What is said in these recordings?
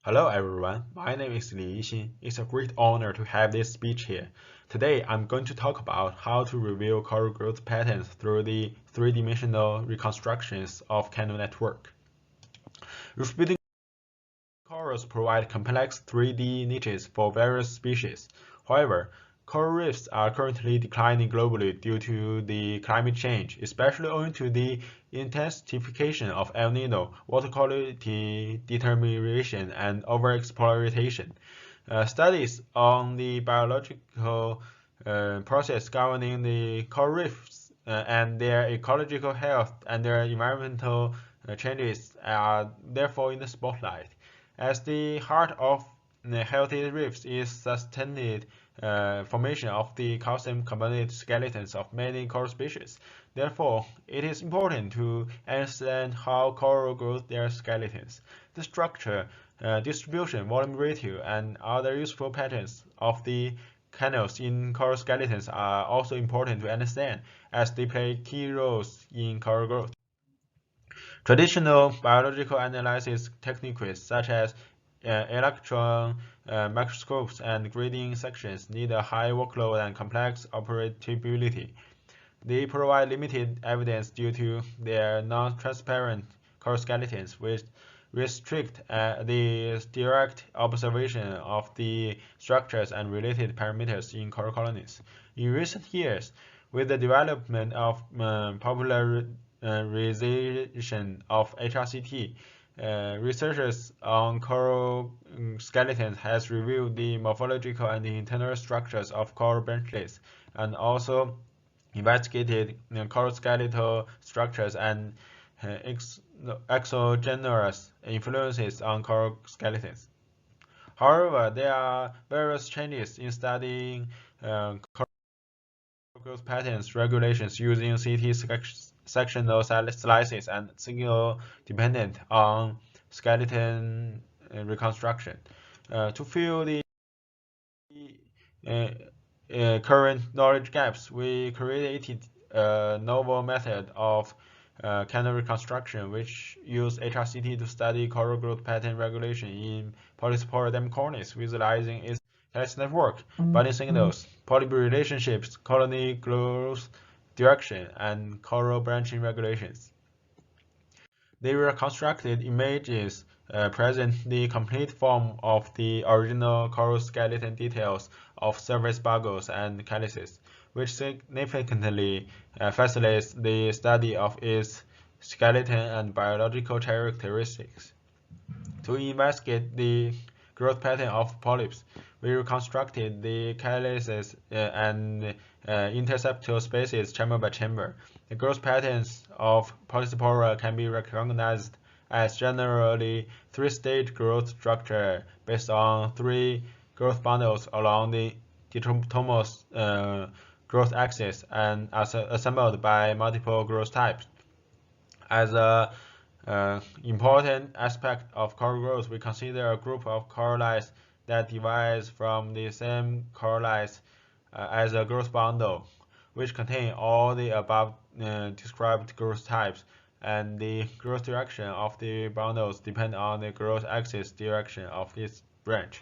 Hello everyone, my name is Yixin. It's a great honor to have this speech here. Today I'm going to talk about how to reveal coral growth patterns through the three-dimensional reconstructions of canal network. Repeating corals provide complex 3D niches for various species. However, coral reefs are currently declining globally due to the climate change, especially owing to the intensification of El Nino, water quality deterioration, and overexploitation. Studies on the biological process governing the coral reefs and their ecological health and their environmental changes are therefore in the spotlight. As the heart of healthy reefs is sustained formation of the calcium carbonate skeletons of many coral species. Therefore, it is important to understand how coral grow their skeletons, the structure, distribution, volume ratio, and other useful patterns of the canals in coral skeletons are also important to understand, as they play key roles in coral growth. Traditional biological analysis techniques such as electron microscopes and grading sections need a high workload and complex operability. They provide limited evidence due to their non-transparent core skeletons, which restrict the direct observation of the structures and related parameters in coral colonies. In recent years, with the development of popularization of HRCT, researchers on coral skeletons has reviewed the morphological and internal structures of coral branchlets and also investigated coral skeletal structures and exogenous influences on coral skeletons. However, there are various changes in studying coral growth patterns regulations using CT sectional slices and signal dependent on skeleton reconstruction. To fill the uh, current knowledge gaps, we created a novel method of canal reconstruction, which use HRCT to study coral growth pattern regulation in polyspora cornis, visualizing its Kelly's network, binding signals, polyp relationships, colony growth direction, and coral branching regulations. The reconstructed images present the complete form of the original coral skeleton details of surface buggles and calyces, which significantly facilitates the study of its skeleton and biological characteristics. To investigate the growth pattern of polyps, we reconstructed the calyces and interceptor spaces chamber by chamber. The growth patterns of polyspora can be recognized as generally three-stage growth structure based on three growth bundles along the dichotomous growth axis and assembled by multiple growth types. As a important aspect of coral growth, we consider a group of corals that divides from the same corals as a growth bundle, which contain all the above described growth types, and the growth direction of the bundles depend on the growth axis direction of its branch.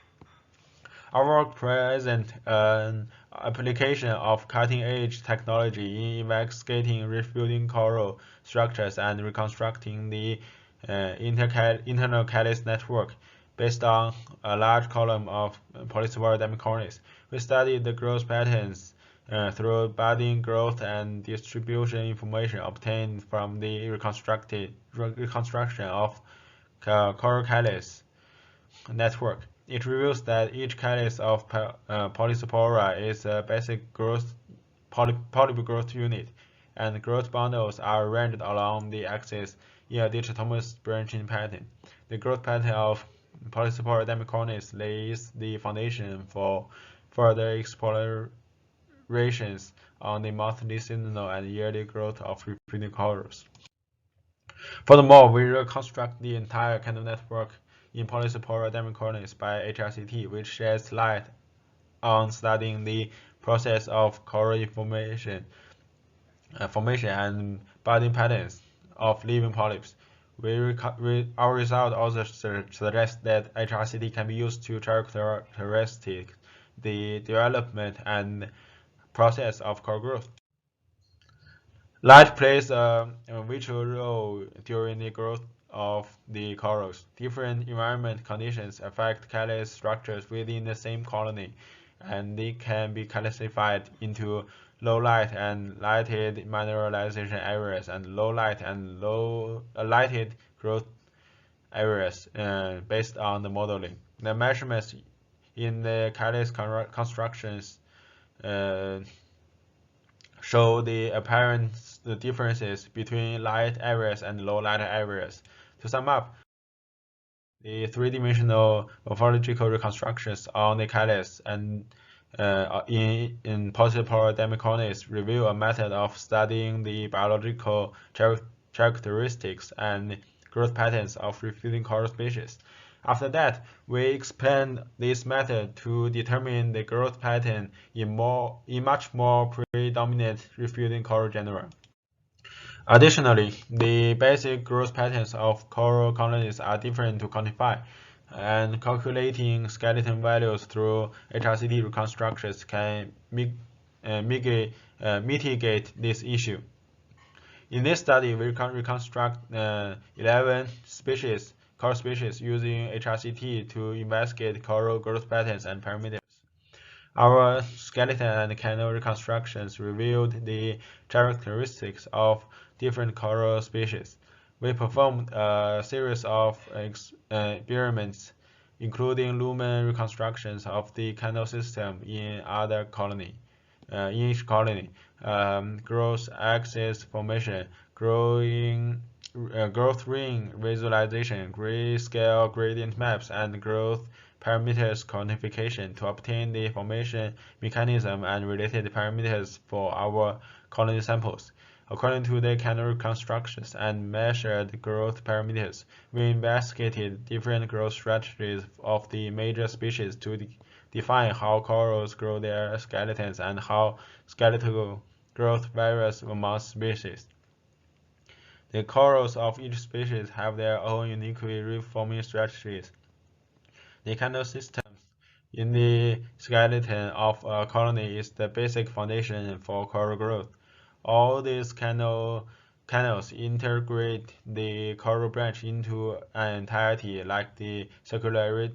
Our work presents an application of cutting-edge technology in investigating rebuilding coral structures and reconstructing the internal calyx network based on a large column of polyspora cornis. We studied the growth patterns through budding growth and distribution information obtained from the reconstruction of coral calyx network. It reveals that each calyx of polyspora is a basic polyp growth unit, and growth bundles are arranged along the axis in a dichotomous branching pattern. The growth pattern of polyspora cornis lays the foundation for further explorations on the monthly, seasonal, and yearly growth of repeating corals. Furthermore, we reconstruct the entire canal network in polyspora cornis by HRCT, which sheds light on studying the process of coral formation and budding patterns of living polyps. Our result also suggests that HRCT can be used to characterize the development and process of core growth. Light plays a vital role during the growth of the corals. Different environment conditions affect catalyst structures within the same colony, and they can be classified into low light and lighted mineralization areas and low light and low lighted growth areas based on the modeling. The measurements in the catalyst constructions uh, show the apparent differences between light areas and low light areas. To sum up, the three-dimensional morphological reconstructions on the catalyst and in positive polar demicones reveal a method of studying the biological characteristics and growth patterns of refueling coral species. After that, we expand this method to determine the growth pattern in much more predominant refueling coral genera. Additionally, the basic growth patterns of coral colonies are different to quantify, and calculating skeleton values through HRCT reconstructions can mitigate this issue. In this study, we can reconstruct 11 coral species using HRCT to investigate coral growth patterns and parameters. Our skeleton and canal reconstructions revealed the characteristics of different coral species. We performed a series of experiments, including lumen reconstructions of the canal system in each colony, growth axis formation, growth ring visualization, grayscale gradient maps, and growth parameters quantification to obtain the formation mechanism and related parameters for our colony samples. According to the canal reconstructions and measured growth parameters, we investigated different growth strategies of the major species to define how corals grow their skeletons and how skeletal growth varies among species. The corals of each species have their own uniquely reforming strategies. The canal systems in the skeleton of a colony is the basic foundation for coral growth. All these canals integrate the coral branch into an entirety like the circulatory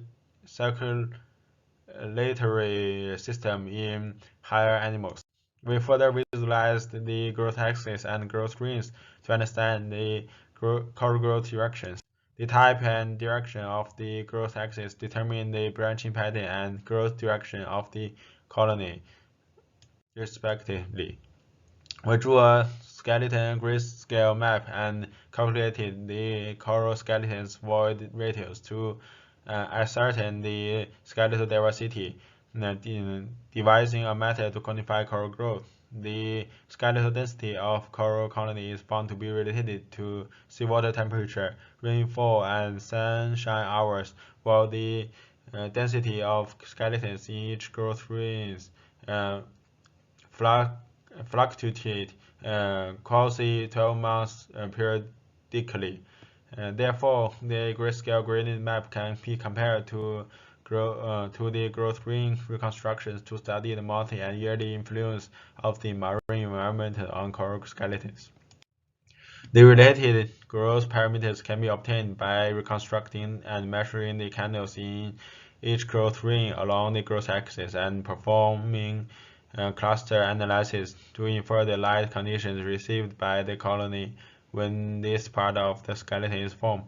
system in higher animals. We further visualized the growth axis and growth rings to understand the coral growth directions. The type and direction of the growth axis determine the branching pattern and growth direction of the colony, respectively. We drew a skeleton grayscale map and calculated the coral skeleton's void ratios to ascertain the skeletal diversity, devising a method to quantify coral growth. The skeletal density of coral colony is found to be related to seawater temperature, rainfall, and sunshine hours, while the density of skeletons in each growth range fluctuate quasi 12 months periodically. Therefore, the grayscale gradient map can be compared to the growth ring reconstructions to study the monthly and yearly influence of the marine environment on coral skeletons. The related growth parameters can be obtained by reconstructing and measuring the canals in each growth ring along the growth axis and performing cluster analysis to infer the light conditions received by the colony when this part of the skeleton is formed.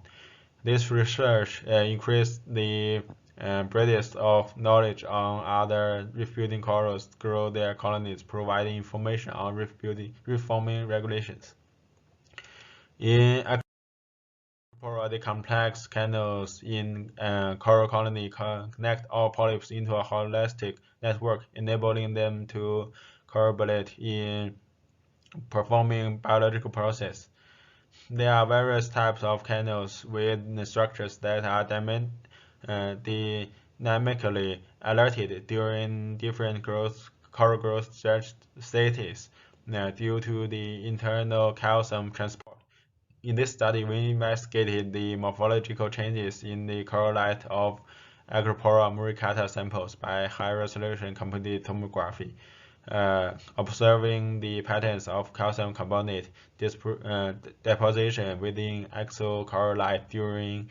This research increased the breadth of knowledge on other refueling corals grow their colonies, providing information on reforming regulations. In the complex canals in coral colony connect all polyps into a holistic network, enabling them to collaborate in performing biological process. There are various types of canals with structures that are dynamically alerted during different coral growth stages due to the internal calcium transport. In this study, we investigated the morphological changes in the correlate of Acropora muricata samples by high-resolution computed tomography, observing the patterns of calcium carbonate deposition within exocorrelite during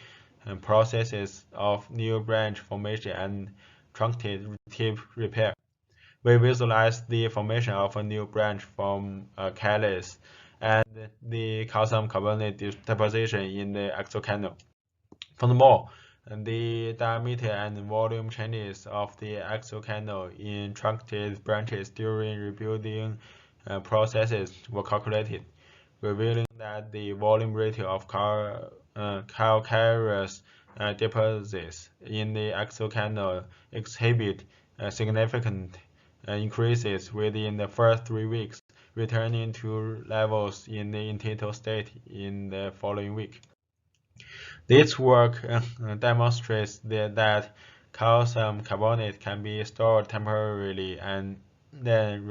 processes of new branch formation and truncated tip repair. We visualize the formation of a new branch from a calyx and the calcium carbonate deposition in the exocanal. Furthermore, the diameter and volume changes of the exocanal in truncated branches during rebuilding processes were calculated, revealing that the volume ratio of calcareous deposits in the exocanal exhibit significant increases within the first 3 weeks, returning to levels in the in-situ state in the following week. This work demonstrates that calcium carbonate can be stored temporarily and then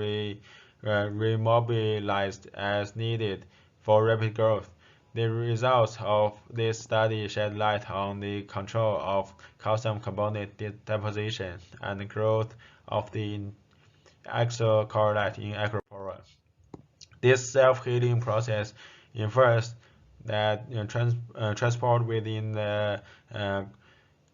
remobilized as needed for rapid growth. The results of this study shed light on the control of calcium carbonate deposition and growth of the exocorrelate in Acropora. This self-healing process infers that transport within the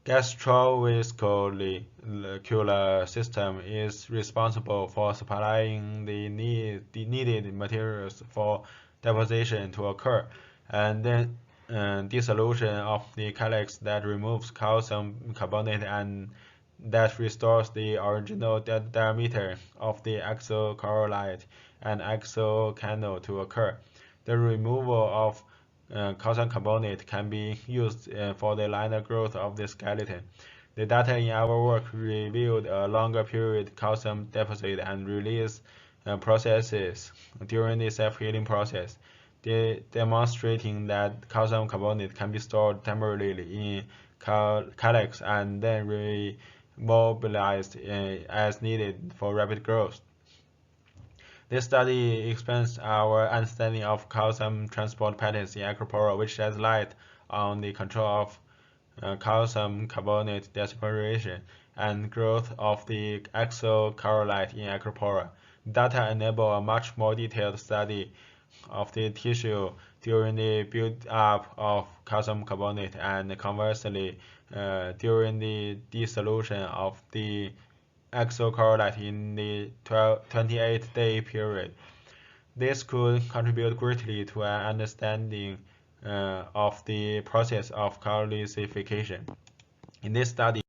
gastrovascular system is responsible for supplying the needed materials for deposition to occur, and then dissolution of the calyx that removes calcium carbonate and that restores the original diameter of the exocorrelate and exocanal to occur. The removal of calcium carbonate can be used for the linear growth of the skeleton. The data in our work revealed a longer period calcium deposit and release processes during the self-healing process, demonstrating that calcium carbonate can be stored temporarily in calyx and then remobilized as needed for rapid growth. This study expands our understanding of calcium transport patterns in Acropora, which sheds light on the control of calcium carbonate deposition and growth of the exocorrelate in Acropora. Data enable a much more detailed study of the tissue during the build-up of calcium carbonate and conversely during the dissolution of the exocorrelate in the 28-day period. This could contribute greatly to an understanding of the process of calcification. In this study,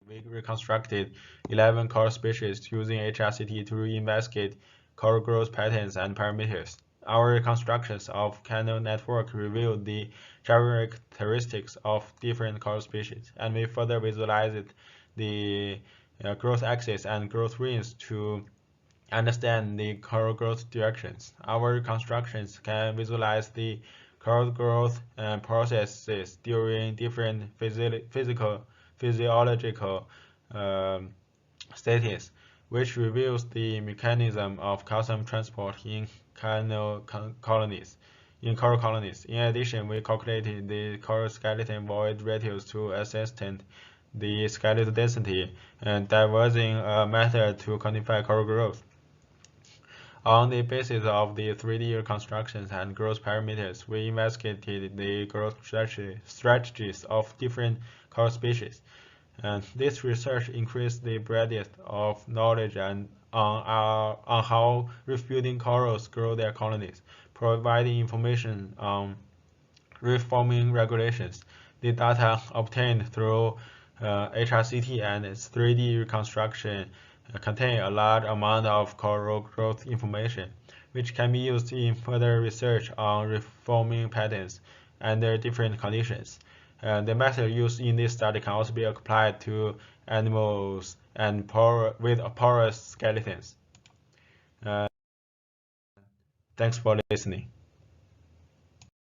we reconstructed 11 coral species using HRCT to investigate coral growth patterns and parameters. Our reconstructions of canal network revealed the characteristics of different coral species, and we further visualized the growth axis and growth rings to understand the coral growth directions. Our reconstructions can visualize the coral growth processes during different physiological states, which reveals the mechanism of calcium transport in coral colonies. In addition, we calculated the coral skeleton void ratios to ascertain the skeletal density and devising a method to quantify coral growth. On the basis of the 3D reconstructions and growth parameters, we investigated the growth strategies of different coral species. And this research increased the breadth of knowledge on how reef-building corals grow their colonies, providing information on reef forming regulations. The data obtained through HRCT and its 3D reconstruction contain a large amount of coral growth information, which can be used in further research on reef forming patterns under different conditions. The method used in this study can also be applied to animals and with porous skeletons. Thanks for listening.